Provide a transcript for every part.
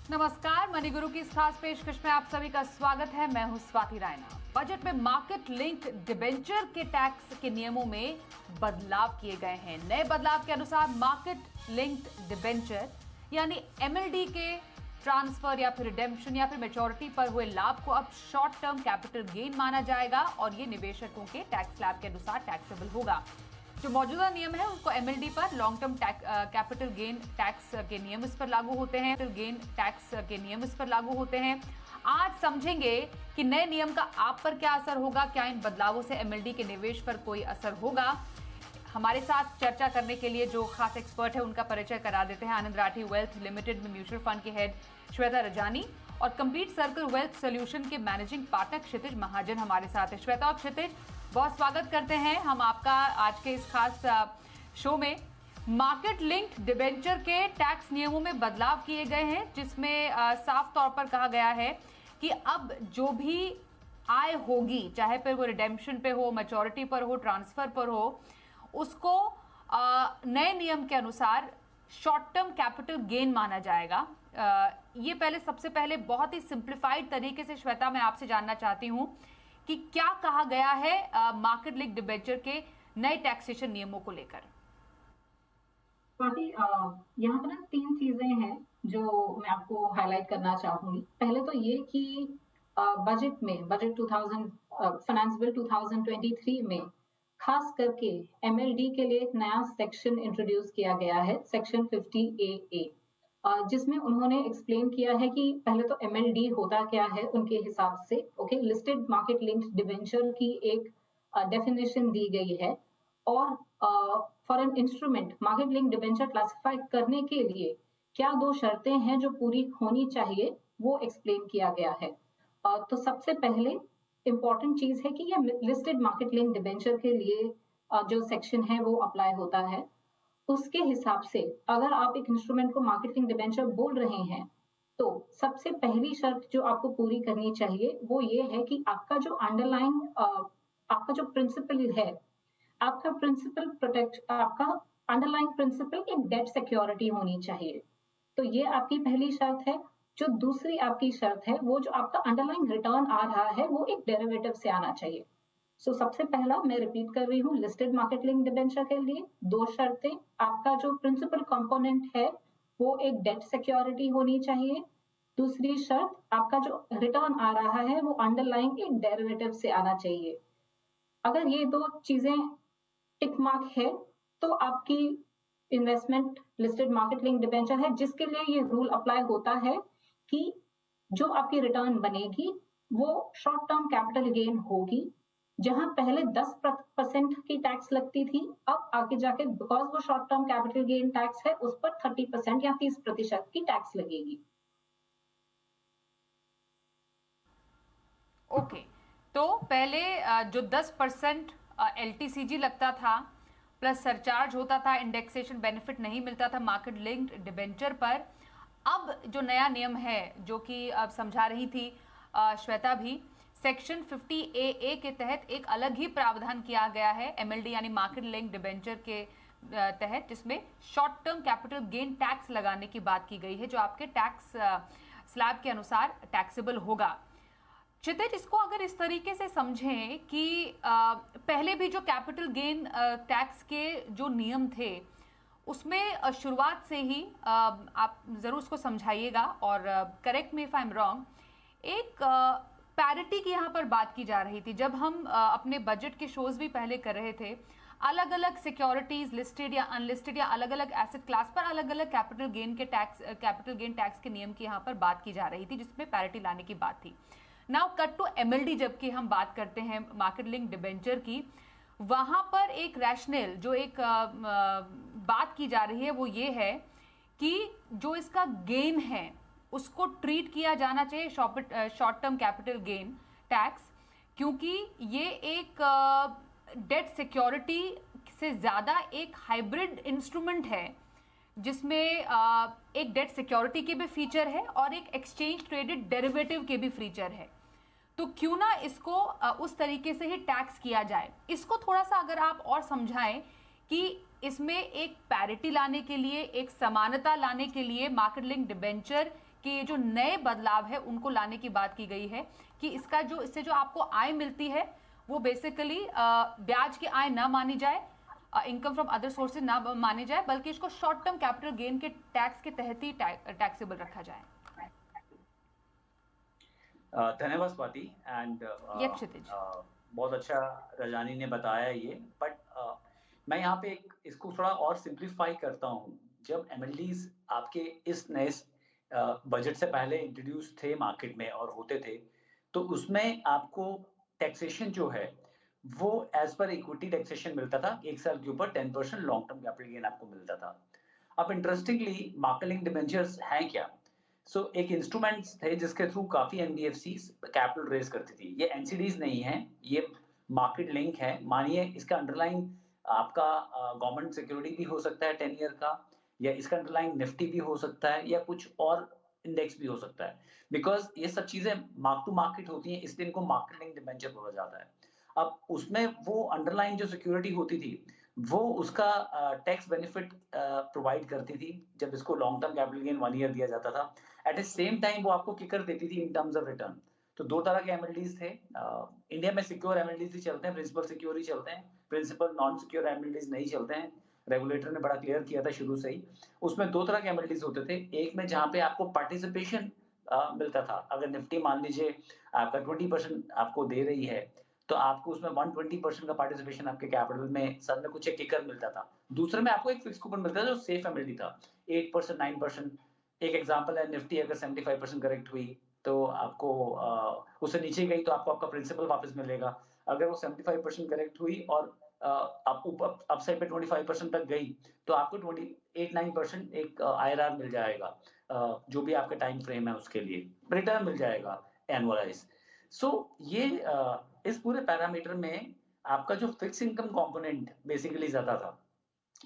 नमस्कार, मनी गुरु की इस खास पेशकश में आप सभी का स्वागत है। मैं हूं स्वाति रायना। बजट में मार्केट लिंक डिबेंचर के टैक्स के नियमों में बदलाव किए गए हैं। नए बदलाव के अनुसार मार्केट लिंक्ड डिबेंचर यानी एमएलडी के ट्रांसफर या फिर रिडेम्पशन या फिर मैच्योरिटी पर हुए लाभ को अब शॉर्ट टर्म कैपिटल गेन माना जाएगा और ये निवेशकों के टैक्स स्लैब के अनुसार टैक्सेबल होगा। जो मौजूदा नियम है उसको एमएलडी पर long term capital gain tax के नियम इस पर लागू होते हैं। गेन टैक्स के नियम इस पर लागू होते हैं। आज समझेंगे कि नए नियम का आप पर क्या असर होगा, क्या इन बदलावों से एमएलडी के निवेश पर कोई असर होगा। हमारे साथ चर्चा करने के लिए जो खास एक्सपर्ट है उनका परिचय करा देते हैं। आनंद राठी वेल्थ लिमिटेड में म्यूचुअल फंड के हेड श्वेता रजानी और कंप्लीट सर्कल वेल्थ सोल्यूशन के मैनेजिंग पार्टनर क्षितिज महाजन हमारे साथ है। श्वेता और क्षितिज, बहुत स्वागत करते हैं हम आपका आज के इस खास शो में। मार्केट लिंक्ड डिबेंचर के टैक्स नियमों में बदलाव किए गए हैं, जिसमें साफ तौर पर कहा गया है कि अब जो भी आय होगी, चाहे फिर वो रिडेम्पशन पे हो, मैच्योरिटी पर हो, ट्रांसफर पर हो, उसको नए नियम के अनुसार शॉर्ट टर्म कैपिटल गेन माना जाएगा। ये सबसे पहले बहुत ही सिंप्लीफाइड तरीके से श्वेता मैं आपसे जानना चाहती हूं कि क्या कहा गया है मार्केट लिंक डिबेंचर के नए टैक्सेशन नियमों को लेकर। यहाँ पर ना तीन चीजें हैं जो मैं आपको हाईलाइट करना चाहूंगी। पहले तो ये कि बजट 2000 फाइनेंस बिल 2023 में खास करके एमएलडी के लिए एक नया सेक्शन इंट्रोड्यूस किया गया है, सेक्शन 50AA, जिसमें उन्होंने एक्सप्लेन किया है कि पहले तो एमएलडी होता क्या है उनके हिसाब से। लिस्टेड मार्केट लिंक्ड डिबेंचर की एक डेफिनेशन दी गई है और for an instrument market link debenture classify करने के लिए क्या दो शर्तें हैं जो पूरी होनी चाहिए, वो एक्सप्लेन किया गया है। तो सबसे पहले इंपॉर्टेंट चीज है कि ये लिस्टेड मार्केट लिंक डिबेंचर के लिए जो सेक्शन है वो अप्लाई होता है। उसके हिसाब से अगर आप एक इंस्ट्रूमेंट को मार्केट लिंक डिबेंचर बोल रहे हैं तो सबसे पहली शर्त जो आपको पूरी करनी चाहिए वो ये है कि आपका जो अंडरलाइन आपका जो प्रिंसिपल है, आपका प्रिंसिपल प्रोटेक्ट आपका अंडरलाइन प्रिंसिपल एक डेट सिक्योरिटी होनी चाहिए। तो ये आपकी पहली शर्त है। जो दूसरी आपकी शर्त है वो जो आपका अंडरलाइन रिटर्न आ रहा है वो एक डेरिवेटिव से आना चाहिए। सबसे पहला मैं रिपीट कर रही हूँ, लिस्टेड मार्केट लिंक डिबेंचर के लिए दो शर्तें, आपका जो प्रिंसिपल कंपोनेंट है वो एक डेट सिक्योरिटी होनी चाहिए। दूसरी शर्त, आपका जो रिटर्न आ रहा है वो अंडरलाइन एक डेरिवेटिव से आना चाहिए। अगर ये दो चीजें टिक मार्क है तो आपकी investment listed market link debenture है, जिसके लिए ये रूल अप्लाई होता है कि जो आपकी रिटर्न बनेगी वो शॉर्ट टर्म कैपिटल गेन होगी। जहां पहले 10% की टैक्स लगती थी, अब आगे जाके बिकॉज वो short term capital gain tax है उस पर 30% या 30% की टैक्स लगेगी। ओके, तो पहले जो 10% एलटीसीजी लगता था प्लस सरचार्ज होता था, इंडेक्सेशन बेनिफिट नहीं मिलता था मार्केट लिंक्ड डिबेंचर पर, अब जो नया नियम है जो कि अब समझा रही थी श्वेता भी, सेक्शन 50AA के तहत एक अलग ही प्रावधान किया गया है एमएलडी यानी मार्केट लिंक डिबेंचर के तहत, जिसमें short term capital gain tax लगाने की बात की गई है जो आपके टैक्स स्लैब के अनुसार टैक्सेबल होगा। क्षितिज, इसको अगर इस तरीके से समझें कि पहले भी जो कैपिटल गेन टैक्स के जो नियम थे उसमें शुरुआत से ही आप जरूर उसको समझाइएगा और correct me if I am wrong, एक पैरिटी की यहाँ पर बात की जा रही थी। जब हम अपने बजट के शोज भी पहले कर रहे थे, अलग अलग सिक्योरिटीज लिस्टेड या अनलिस्टेड या अलग अलग एसेट क्लास पर अलग अलग कैपिटल गेन टैक्स के नियम की यहाँ पर बात की जा रही थी, जिसमें पैरिटी लाने की बात थी। नाउ कट टू एमएलडी, जबकि हम बात करते हैं मार्केट लिंक डिबेंचर की, वहां पर एक रैशनल जो एक बात की जा रही है वो ये है कि जो इसका गेन है उसको ट्रीट किया जाना चाहिए short term capital gain tax, क्योंकि ये एक डेट सिक्योरिटी से ज्यादा एक हाइब्रिड इंस्ट्रूमेंट है जिसमें एक डेट सिक्योरिटी के भी फीचर है और एक एक्सचेंज ट्रेडेड डेरिवेटिव के भी फीचर है। तो क्यों ना इसको उस तरीके से ही टैक्स किया जाए। इसको थोड़ा सा अगर आप और समझाएं कि इसमें एक पैरिटी लाने के लिए, एक समानता लाने के लिए मार्केट लिंक डिबेंचर कि ये जो नए बदलाव है उनको लाने की बात की गई है कि इससे जो आपको आय मिलती है वो बेसिकली ब्याज की आय ना मानी जाए, इनकम फ्रॉम अदर सोर्सेज ना माने जाए, बल्कि इसको शॉर्ट टर्म कैपिटल गेन के टैक्स के तहत ही टैक्सेबल रखा जाए। धन्यवाद स्वाति एंड बहुत अच्छा रजानी ने बताया ये, बट मैं यहाँ पे इसको थोड़ा और सिंप्लीफाई करता हूँ। जब एमएलडीज आपके इस नए बजट से पहले इंट्रोड्यूस थे मार्केट में और होते थे, तो उसमें आपको टैक्सेशन जो है वो एज पर इक्विटी टैक्सेशन मिलता था, 1 साल के ऊपर 10% लॉन्ग टर्म कैपिटल गेन आपको मिलता था। अब इंटरेस्टिंगली मार्केट लिंक्ड डिबेंचर्स हैं क्या? एक इंस्ट्रूमेंट्स थे जिसके थ्रू काफी एनबीएफसीज कैपिटल रेज करती थी। ये एनसीडीज नहीं है, ये मार्केट लिंक है। मानिए इसका अंडरलाइन आपका गवर्नमेंट सिक्योरिटी भी हो सकता है 10 ईयर का, या इसका अंडरलाइन निफ्टी भी हो सकता है, या कुछ और इंडेक्स भी हो सकता है। बिकॉज ये सब चीजें मार्क टू मार्केट होती हैं, इसलिए इनको मार्केट लिंक डिबेंचर बोला जाता है। अब उसमें वो अंडरलाइन जो सिक्योरिटी होती थी वो उसका टैक्स बेनिफिट प्रोवाइड करती थी जब इसको long term capital gain 1 year दिया जाता था। एट द सेम टाइम वो आपको किकर देती थी इन टर्म्स ऑफ रिटर्न। तो 2 तरह के एमएलडीज थे। इंडिया में सिक्योर एमएलडीज ही चलते हैं, प्रिंसिपल सिक्योर ही चलते हैं, प्रिंसिपल नॉन सिक्योर एमएलडीज नहीं चलते हैं। रेगुलेटर ने बड़ा क्लियर किया था शुरू से ही। उसमें 2 तरह के एमएलडीज होते थे। एक में जहाँ पे आपको पार्टिसिपेशन मिलता था। अगर निफ्टी मान लीजिए आपका 20% आपको दे रही है, तो आपको उसमें 120% का पार्टिसिपेशन आपके कैपिटल में सर में कुछ एक किकर मिलता था। दूसरे में आपको एक फिक्स कूपन मिलता था जो सेफ एमएलडी था, 8% 9%। एक एग्जांपल है, निफ्टी अगर 75% करेक्ट हुई तो आपको उससे नीचे गई तो आपको आपका प्रिंसिपल वापस मिलेगा। अगर वो 75% करेक्ट हुई और आप ऊपर अपसाइड पे 25% तक गई तो आपको 28-9% एक आईआरआर मिल जाएगा, जो भी आपका टाइम फ्रेम है उसके लिए रिटर्न मिल जाएगा एनुअलाइज। ये इस पूरे पैरामीटर में आपका जो फिक्स इनकम कंपोनेंट बेसिकली ज्यादा था।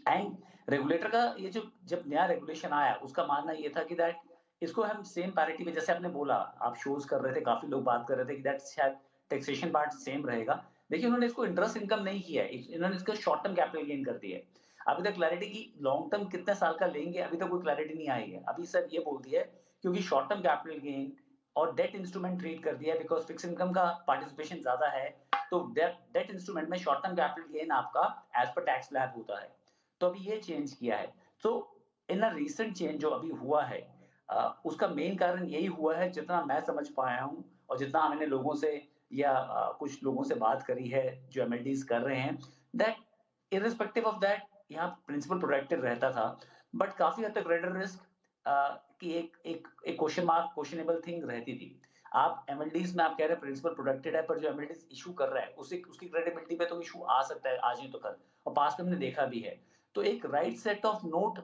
एंड रेगुलेटर का ये जो जब नया रेगुलेशन आया उसका मानना ये था कि दैट इसको हम सेम पैरिटी में, जैसे आपने बोला, आप शोज कर रहे थे, काफी लोग बात कर रहे थे कि दैट शायद टैक्सेशन पार्ट सेम रहेगा। देखिए उन्होंने इसको इंटरेस्ट इनकम नहीं किया है, इन्होंने इसको शॉर्ट टर्म कैपिटल गेन कर दिया है। अभी तक क्लैरिटी की लॉन्ग टर्म कितने साल का लेंगे अभी तक कोई क्लैरिटी नहीं आई है। अभी सर ये बोल दिया है क्योंकि शॉर्ट टर्म कैपिटल गेन और डेट इंस्ट्रूमेंट ट्रीट कर दिया है, बिकॉज फिक्स इनकम का पार्टिसिपेशन ज्यादा है, तो डेट इंस्ट्रूमेंट में शॉर्ट टर्म कैपिटल गेन आपका एज पर टैक्स स्लैब होता है। तो अभी ये चेंज किया है। तो इन अ रीसेंट चेंज जो अभी हुआ है उसका मेन कारण यही हुआ है, जितना मैं समझ पाया हूँ और जितना मैंने लोगों से या कुछ लोगों से बात करी है जो एमएलडीज कर रहे हैं, दैट इररिस्पेक्टिव ऑफ दैट यहाँ प्रिंसिपल प्रोटेक्टेड रहता था, बट काफी हद तक क्रेडिट रिस्क की एक क्वेश्चन मार्क, क्वेश्चनेबल थिंग रहती थी। आप एमएलडीज में आप कह रहे हैं प्रिंसिपल प्रोटेक्टेड है, पर जो एमएलडीज इशू कर रहा है उसकी क्रेडिबिलिटी पे तो इशू आ सकता है आज नहीं तो कल, और पास्ट में हमने देखा भी है। तो एक right set of note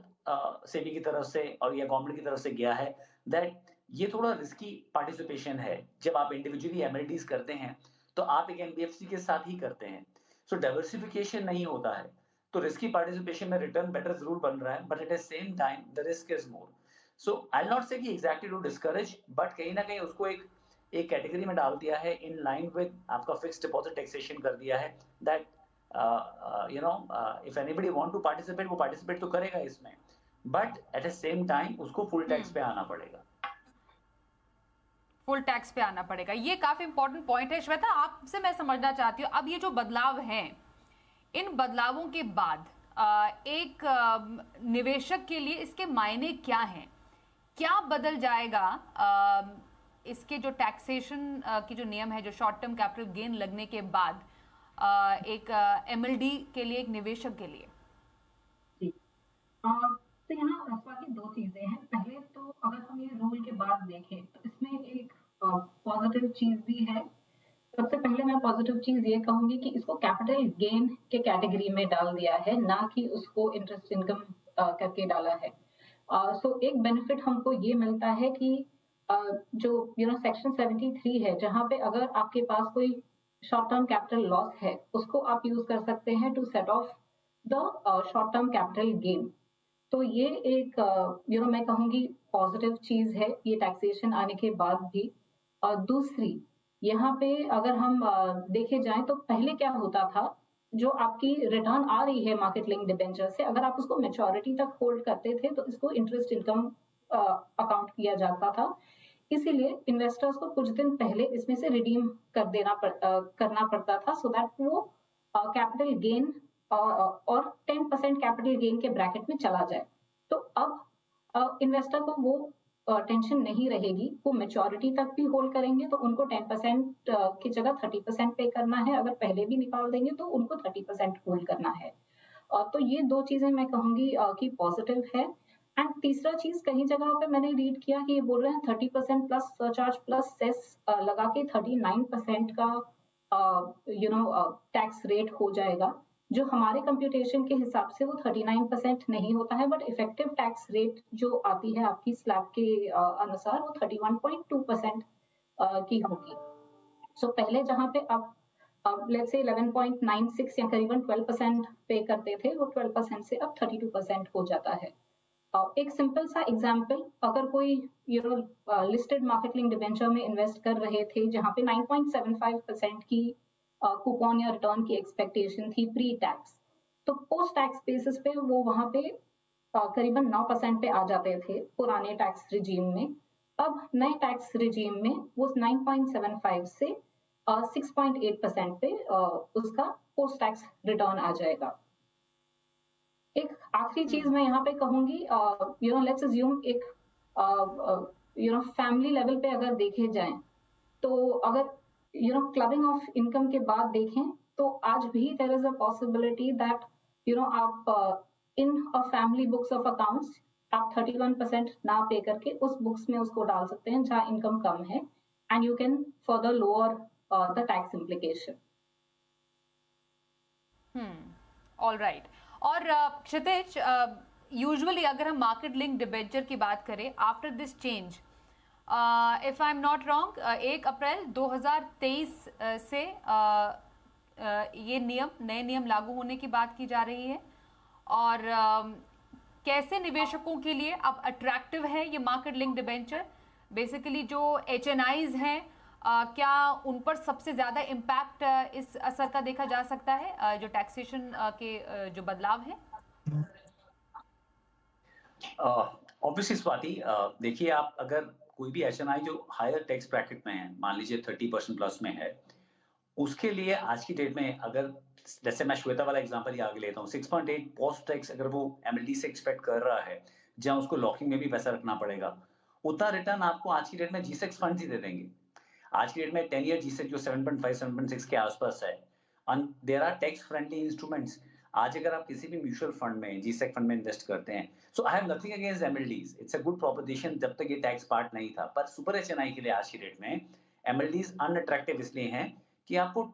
SEBI की तरफ से और या गवर्नमेंट की तरफ से गया है दैट ये थोड़ा रिस्की पार्टिसिपेशन है। जब आप इंडिविजुअली एमएलडीज करते हैं तो आप एक एनबीएफसी के साथ ही करते हैं, सो डाइवर्सिफिकेशन नहीं होता है, तो रिस्की पार्टिसिपेशन में रिटर्न बेटर जरूर बन रहा है, but at the same time the risk is more. So I will not से कि एग्जैक्टली टू डिस्करेज, बट कहीं ना कहीं उसको एक कैटेगरी में डाल दिया है, इन लाइन विद आपका फिक्स्ड डिपॉजिट टैक्सेशन कर दिया है, that if anybody want to participate वो पार्टिसिपेट तो करेगा इसमें, but at the same time उसको फुल टैक्स पे आना पड़ेगा, फुल टैक्स पे आना पड़ेगा। ये काफी इंपॉर्टेंट पॉइंट है। श्वेता, आपसे मैं समझना चाहती हूँ, अब ये जो बदलाव हैं, इन बदलावों के बाद एक निवेशक के लिए इसके मायने क्या हैं? क्या बदल जाएगा इसके जो टैक्सेशन की जो नियम है, जो शॉर्ट टर्म कैपिटल गेन लगने के बाद एक एमएलडी के लिए, एक निवेशक के लिए? जी, तो यहाँ स्वाति 2 चीजें हैं। पहले तो अगर हम ये रूल के बाद देखें तो इसमें एक पॉजिटिव चीज भी है। सबसे पहले मैं पॉजिटिव चीज ये कहूंगी कि इसको कैपिटल गेन के कैटेगरी में डाल दिया है, ना कि उसको इंटरेस्ट इनकम करके डाला है। एक बेनिफिट हमको ये मिलता है कि जो सेक्शन 73 है, जहाँ पे अगर आपके पास कोई शॉर्ट टर्म कैपिटल लॉस है उसको आप यूज कर सकते हैं to set off the short term capital gain. तो ये एक मैं कहूंगी पॉजिटिव चीज है ये टैक्सेशन आने के बाद भी। और दूसरी, यहाँ पे अगर हम देखे जाएं तो पहले क्या होता था, जो आपकी रिटर्न आ रही है मार्केट लिंक डिबेंचर से, अगर आप उसको मेच्योरिटी तक होल्ड करते थे तो इसको इंटरेस्ट इनकम अकाउंट किया जाता था, इसीलिए इन्वेस्टर्स को कुछ दिन पहले इसमें से रिडीम करना पड़ता था, सो दैट वो कैपिटल गेन और 10% कैपिटल गेन के ब्रैकेट में चला जाए। तो अब इन्वेस्टर को वो टेंशन नहीं रहेगी, वो मेच्योरिटी तक भी होल्ड करेंगे तो उनको 10% की जगह 30% पे करना है, अगर पहले भी निकाल देंगे तो उनको 30% होल्ड करना है। तो ये दो चीजें मैं कहूंगी कि पॉजिटिव है। एंड तीसरा चीज, कहीं जगह पे मैंने रीड किया कि ये बोल रहे हैं 30% प्लस सरचार्ज प्लस सेस लगा के 39% का टैक्स रेट हो जाएगा, जो हमारे कंप्यूटेशन के हिसाब से वो 39% नहीं होता है, बट इफेक्टिव टैक्स रेट जो आती है आपकी स्लैब के अनुसार वो 31.2% की होगी। सो पहले जहां पे आप लेट्स से 11.96 या करीबन 12% पे करते थे, वो 12% से अब 32% हो जाता है। एक सिंपल सा एग्जांपल, अगर कोई लिस्टेड मार्केट लिंक डिबेंचर में इन्वेस्ट कर रहे थे जहां पे 9.75% की कूपन या रिटर्न की एक्सपेक्टेशन थी प्री टैक्स, तो पोस्ट टैक्स बेसिस पे वो वहां पे करीबन 9% पे आ जाते थे पुराने टैक्स रिजीम में। अब नए टैक्स रिजीम में वो 9.75 से 6.8% पे उसका पोस्ट टैक्स रिटर्न आ जाएगा। एक आखिरी चीज मैं यहाँ पे कहूंगी, लेट्स अज्यूम एक फैमिली लेवल पे अगर देखे जाए, तो अगर क्लबिंग ऑफ इनकम के बाद देखें तो आज भी there is a possibility that आप in a family books of accounts आप 31% ना पे करके उस बुक्स में उसको डाल सकते हैं जहां इनकम कम है, and you can further lower the tax implication. All right. और क्षितिज, यूजुअली अगर हम मार्केट लिंक डिबेंचर की बात करें, after this change, if I am not wrong, 1 अप्रैल 2023 से ये नए नियम लागू होने की बात की जा रही है, और कैसे निवेशकों के लिए अब अट्रैक्टिव है ये मार्केट लिंक डिबेंचर? बेसिकली जो HNIs हैं, क्या उन पर सबसे ज्यादा इम्पैक्ट इस असर का देखा जा सकता है, जो टैक्सेशन के जो बदलाव है? ऑब्वियसली स्वाति, देखिए, आप अगर कोई भी HNI जो हायर टैक्स ब्रैकेट में है, मान लीजिए 30% प्लस में है, उसके लिए आज की डेट में, अगर जैसे मैं श्वेता वाला एग्जांपल ही आगे लेता हूँ, 6.8 पोस्ट टैक्स अगर वो MLD से एक्सपेक्ट कर रहा है, जहां उसको लॉकिंग में भी पैसा रखना पड़ेगा, उतना रिटर्न आपको आज की डेट में G-Secs फंड ही दे देंगे। आज की डेट में 10 ईयर G-Sec जो 7.5 7.6 के आसपास है, and there are tax friendly instruments. आज अगर आप किसी भी म्यूचुअल फंड में, G-Sec फंड में इन्वेस्ट करते हैं, so I have nothing against MLDs, it's a good proposition जब तक ये टैक्स पार्ट नहीं था। पर सुपर HNI के लिए आज की डेट में MLDs अनअट्रैक्टिव इसलिए हैं कि आपको,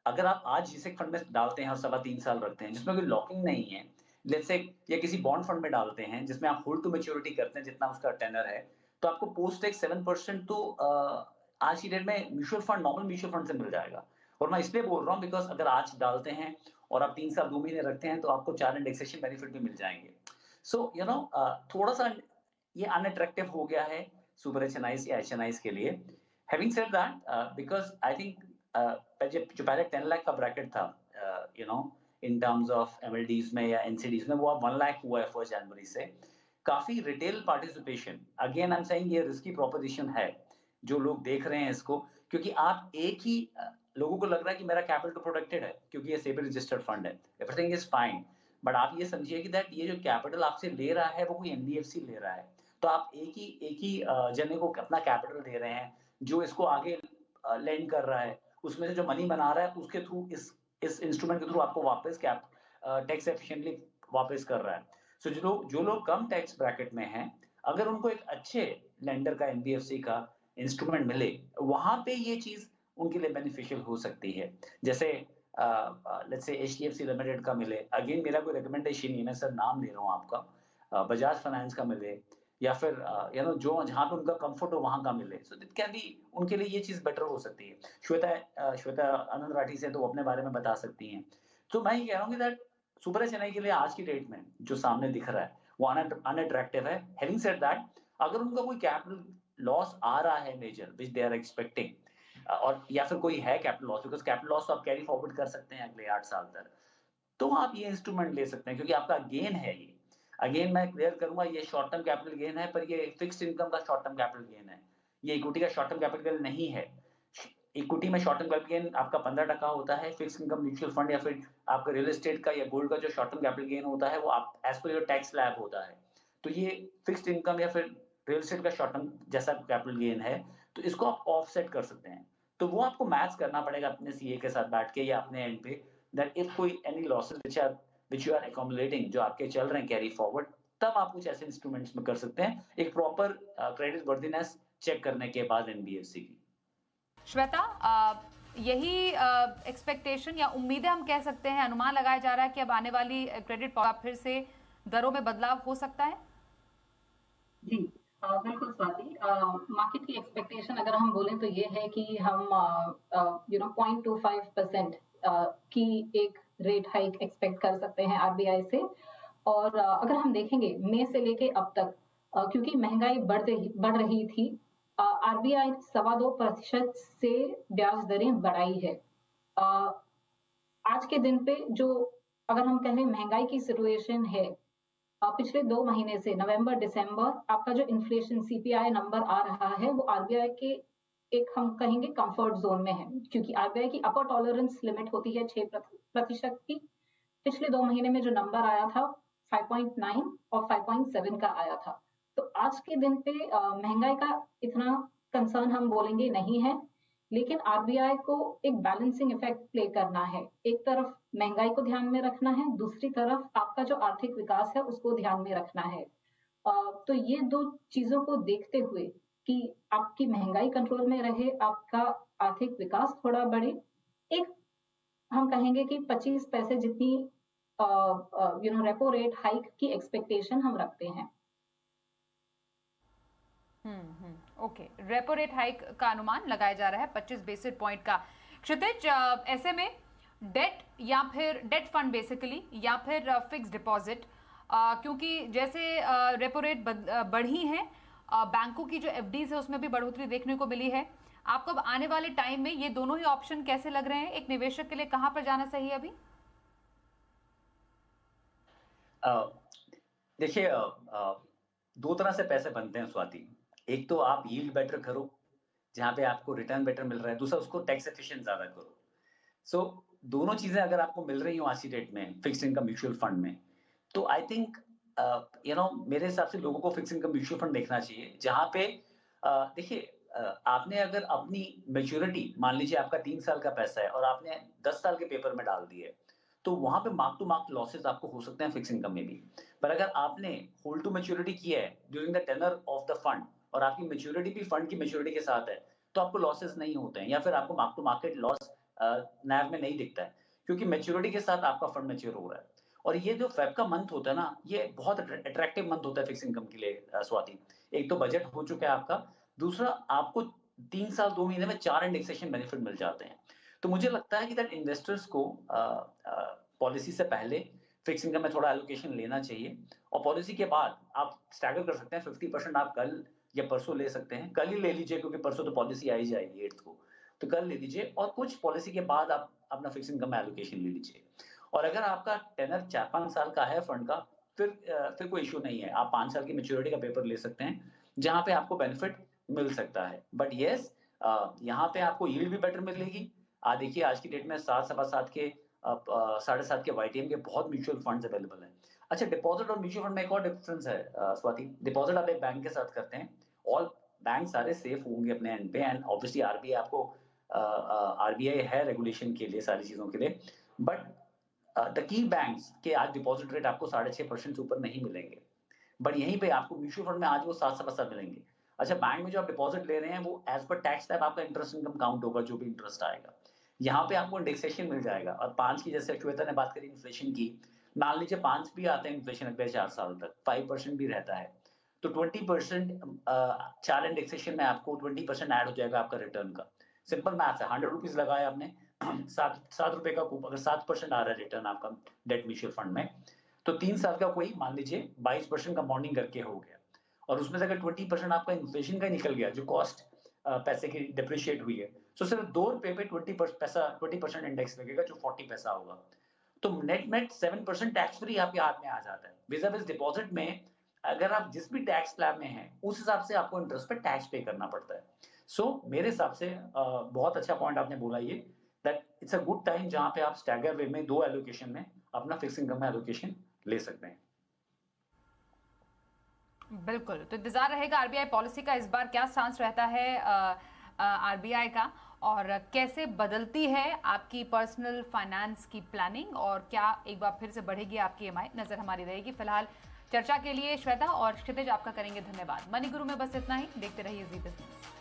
अगर आप आज G-Sec फंड में डालते हैं और 3.25 साल रखते हैं जिसमें कोई लॉकिंग नहीं है, लेट्स से, या किसी बॉन्ड फंड में डालते हैं जिसमें आप होल्ड टू मैच्योरिटी करते हैं जितना उसका टेनर है, तो आपको पोस्ट टैक्स 7% तो आज की डेट में mutual fund, normal mutual fund से मिल जाएगा। और मैं इसलिए बोल रहा हूँ बिकॉज अगर आज डालते हैं और आप 3 साल 2 महीने रखते हैं तो आपको 4 इंडेक्सेशन बेनिफिट भी मिल जाएंगे। सो थोड़ा सा ये अनअट्रैक्टिव हो गया है सुपर HNIs या HNIs के लिए। Having said that, because I think जो पहले 10 लाख का ब्रैकेट था, इन टर्म्स ऑफ MLDs में या NCDs में, वो अब 1 लाख हुआ है 1 जनवरी से। काफी retail participation, again I am saying, ये रिस्की प्रोपोजिशन है जो लोग देख रहे हैं इसको, क्योंकि आप एक ही लोगों को लग रहा है कि मेरा कैपिटल प्रोटेक्टेड है क्योंकि ये सेबी रजिस्टर्ड फंड है, एवरीथिंग इज फाइन। बट आप ये समझिए कि दैट ये जो कैपिटल आपसे ले रहा है वो कोई NBFC ले रहा है, तो आप एक ही जने को अपना कैपिटल दे रहे हैं, जो इसको आगे लेंड कर रहा है, उसमें से जो मनी बना रहा है उसके थ्रू, इस इंस्ट्रूमेंट के थ्रू आपको वापस टैक्स एफिशिएंटली वापस कर रहा है। सो जो लोग कम टैक्स ब्रैकेट में हैं, अगर उनको एक अच्छे लेंडर का, NBFC का इंस्ट्रूमेंट मिले, वहां पे ये चीज उनके लिए बेनिफिशियल हो सकती है। जैसे लेट्स से HDFC लिमिटेड का मिले, अगेन मेरा कोई रिकमेंडेशन नहीं है, मैं सर नाम ले रहा हूँ आपका, बजाज फाइनेंस का मिले, या फिर जो जहाँ पे उनका कंफर्ट हो वहां का मिले, सो इट कैन बी, उनके लिए ये चीज बेटर हो सकती है। श्वेता आनंद राठी से तो वो अपने बारे में बता सकती हैं। तो मैं ये कह रहा हूँ कि दैट सुपर HNI के लिए आज की डेट में जो सामने दिख रहा है वो अनअट्रैक्टिव है। हैविंग सेड दैट, अगर उनका कोई कैपिटल लॉस आ रहा है major which they are expecting, और या फिर कोई है capital loss, because capital loss तो आप कैरी फॉरवर्ड कर सकते हैं अगले 8 साल तक, तो आप ये इंस्ट्रूमेंट ले सकते हैं क्योंकि आपका गेन है ये। अगेन मैं क्लियर करूंगा, ये शॉर्ट टर्म कैपिटल गेन है, पर ये फिक्स्ड इनकम का शॉर्ट टर्म कैपिटल गेन है, ये इक्विटी का शॉर्ट टर्म कैपिटल गेन नहीं है। इक्विटी में शॉर्ट टर्म कैपिटल गेन आपका 15% होता है, फिक्स्ड इनकम म्यूचुअल फंड या फिर आपका रियल एस्टेट का या गोल्ड का जो शॉर्ट टर्म कैपिटल गेन होता है वो आप as per your tax slab होता है। तो ये फिक्स्ड इनकम या फिर रियल एस्टेट का शॉर्ट टर्म जैसा कैपिटल गेन है, तो इसको आप ऑफसेट कर सकते हैं। तो वो आपको मैच करना पड़ेगा अपने सीए के साथ बैठ के या अपने एंड पे, दैट इफ कोई any losses which you are accumulating, जो आपके चल रहे हैं कैरी फॉरवर्ड, तब आप कुछ ऐसे इंस्ट्रूमेंट्स में कर सकते हैं एक प्रॉपर क्रेडिट वर्दीनेस चेक करने के बाद एनबीएफसी की। श्वेता, यही एक्सपेक्टेशन या उम्मीदें हम कह सकते हैं, अनुमान लगाया जा रहा है कि अब आने वाली क्रेडिट फिर से दरों में बदलाव हो सकता है? जी बिल्कुल स्वाति, मार्केट की एक्सपेक्टेशन अगर हम बोलें तो ये है कि हम 0.25% की एक रेट हाइक एक्सपेक्ट कर सकते हैं आरबीआई से। और अगर हम देखेंगे मई से लेके अब तक, क्योंकि महंगाई बढ़ रही थी, आरबीआई 2.25% से ब्याज दरें बढ़ाई है। आज के दिन पे जो अगर हम कहें महंगाई की सिचुएशन है, पिछले 2 महीने से नवंबर दिसंबर आपका जो इन्फ्लेशन सीपीआई नंबर आ रहा है वो आरबीआई के एक हम कहेंगे कंफर्ट जोन में है, क्योंकि आरबीआई की अपर टॉलरेंस लिमिट होती है 6% की। पिछले 2 महीने में जो नंबर आया था 5.9 और 5.7 का आया था। तो आज के दिन पे महंगाई का इतना कंसर्न हम बोलेंगे नहीं है, लेकिन आरबीआई को एक बैलेंसिंग इफेक्ट प्ले करना है। एक तरफ महंगाई को ध्यान में रखना है, दूसरी तरफ आपका जो आर्थिक विकास है उसको ध्यान में रखना है। तो ये दो चीजों को देखते हुए कि आपकी महंगाई कंट्रोल में रहे, आपका आर्थिक विकास थोड़ा बढ़े, एक हम कहेंगे कि 25 पैसे जितनी रेपो रेट हाइक की एक्सपेक्टेशन हम रखते हैं। ओके, रेपो रेट हाइक का अनुमान लगाया जा रहा है 25 बेसिस पॉइंट का। क्षितिज, ऐसे में डेट या फिर डेट फंड बेसिकली या फिर फिक्स डिपॉजिट, क्योंकि जैसे रेपो रेट बढ़ी है, बैंकों की जो एफडीज है उसमें भी बढ़ोतरी देखने को मिली है, आपको अब आने वाले टाइम में ये दोनों ही ऑप्शन कैसे लग रहे हैं? एक निवेशक के लिए कहां पर जाना सही है अभी? देखिए, दो तरह से पैसे बनते हैं स्वाति। एक तो आप यील्ड बेटर करो जहां पे आपको रिटर्न बेटर मिल रहा है, दूसरा उसको टैक्स एफिशिएंट ज्यादा करो। सो दोनों चीजें अगर आपको मिल रही हो आज की डेट में फिक्स्ड इनकम म्यूचुअल फंड में, तो आई थिंक मेरे हिसाब से लोगों को फिक्स्ड इनकम म्यूचुअल फंड देखना चाहिए जहां पे देखिए, आपने अगर अपनी मेच्योरिटी, मान लीजिए आपका 3 साल का पैसा है और आपने 10 साल के पेपर में डाल दिए, तो वहां पे मार्क टू मार्क लॉसेस आपको हो सकते हैं फिक्स इनकम में भी। पर अगर आपने होल्ड टू मैच्योरिटी किया है during the tenor of the fund और आपकी मैच्योरिटी भी फंड की मैच्योरिटी के साथ है, तो आपको लॉसेस नहीं होते हैं या फिर आपको मार्क टू मार्केट लॉस नैव में नहीं दिखता है, क्योंकि मैच्योरिटी के साथ आपका फंड मैच्योर हो रहा है। और ये जो फेब का मंथ होता है ना, ये बहुत अट्रैक्टिव मंथ होता है फिक्स इनकम के लिए स्वाति। एक तो बजट हो चुका है आपका, दूसरा आपको 3 साल 2 महीने में 4 इंडेक्सेशन बेनिफिट मिल जाते हैं। तो मुझे लगता है कि दैट इन्वेस्टर्स को पॉलिसी से पहले फिक्स इनकम में थोड़ा एलोकेशन लेना चाहिए, और पॉलिसी के बाद आप स्टैगर कर सकते हैं। 50% आप कल या परसों ले सकते हैं, कल ही ले लीजिए क्योंकि परसों तो पॉलिसी आई जाएगी 8th को, तो कल ले लीजिए, और कुछ पॉलिसी के बाद आप अपना फिक्स इनकम में एलोकेशन ले लीजिए। और अगर आपका टेनर 4-5 साल का है फंड का, फिर कोई इशू नहीं है, आप 5 साल की मैच्योरिटी का पेपर ले सकते हैं जहां पे आपको बेनिफिट मिल सकता है। बट येस, यहाँ पे आपको यील्ड भी बेटर मिलेगी। देखिए आज की डेट में 7.7 के 7.5 के वाईटीएम के बहुत म्यूचुअल फंड्स अवेलेबल हैं। अच्छा, डिपॉजिट और म्यूचुअल फंड में एक और डिफरेंस है स्वाति। डिपॉजिट आप एक बैंक के साथ करते हैं, ऑल बैंक सारे सेफ होंगे अपने एंड पे, एंड ऑब्वियसली आरबीआई आपको आरबीआई है रेगुलेशन के लिए, सारी चीजों के लिए। बट द की बैंक्स के आज डिपॉजिट रेट आपको 6.5% से ऊपर नहीं मिलेंगे, बट यहीं पे आपको म्यूचुअल फंड में आज वो 7.7 मिलेंगे। अच्छा, बैंक में जो आप डिपॉजिट ले रहे हैं वो एज पर टैक्स टाइप आपका इंटरेस्ट इनकम काउंट होगा, जो भी इंटरेस्ट आएगा। यहाँ पे आपको इंडेक्सेशन मिल जाएगा। और 5 की, जैसे श्वेता ने बात करी इन्फ्लेशन की, मान लीजिए 5 भी आता है इन्फ्लेशन अगले 4 साल तक, 5% भी रहता है, तो 20% 4 इंडेक्सेशन में आपको 20% ऐड हो जाएगा आपका रिटर्न का। सिंपल मैथ है, 100 रुपीज लगाए आपने, 7 रुपए का कूपन, अगर 7% आ रहा है रिटर्न आपका डेट म्यूचुअल फंड में, तो 3 साल का कोई मान लीजिए 22% कंपाउंडिंग करके हो गया, और उसमें से अगर 20% आपका इन्फ्लेशन का निकल गया, जो कॉस्ट पैसे की डिप्रिशिएट हुई है, तो सिर्फ 2 रुपए पे 20% इंडेक्स लगेगा, जो 40 पैसा होगा। तो नेट नेट 7% टैक्स फ्री आपके हाथ में आ जाता है। विज़ डिपॉजिट में अगर आप जिस भी टैक्स स्लैब में हैं, उस हिसाब से आपको इंटरेस्ट पे टैक्स पे करना पड़ता है। मेरे हिसाब से बहुत अच्छा पॉइंट आपने बोला ये, that it's a good time जहाँ पे आप स्टैगर वे में 2 एलोकेशन में अपना फिक्स इनकम में एलोकेशन ले सकते हैं। बिल्कुल, तो इंतजार रहेगा आरबीआई पॉलिसी का, इस बार क्या स्टांस रहता है आरबीआई का, और कैसे बदलती है आपकी पर्सनल फाइनेंस की प्लानिंग, और क्या एक बार फिर से बढ़ेगी आपकी ईएमआई, नजर हमारी रहेगी। फिलहाल चर्चा के लिए श्वेता और क्षितिज आपका करेंगे धन्यवाद। मनी गुरु में बस इतना ही, देखते रहिए जी बिजनेस।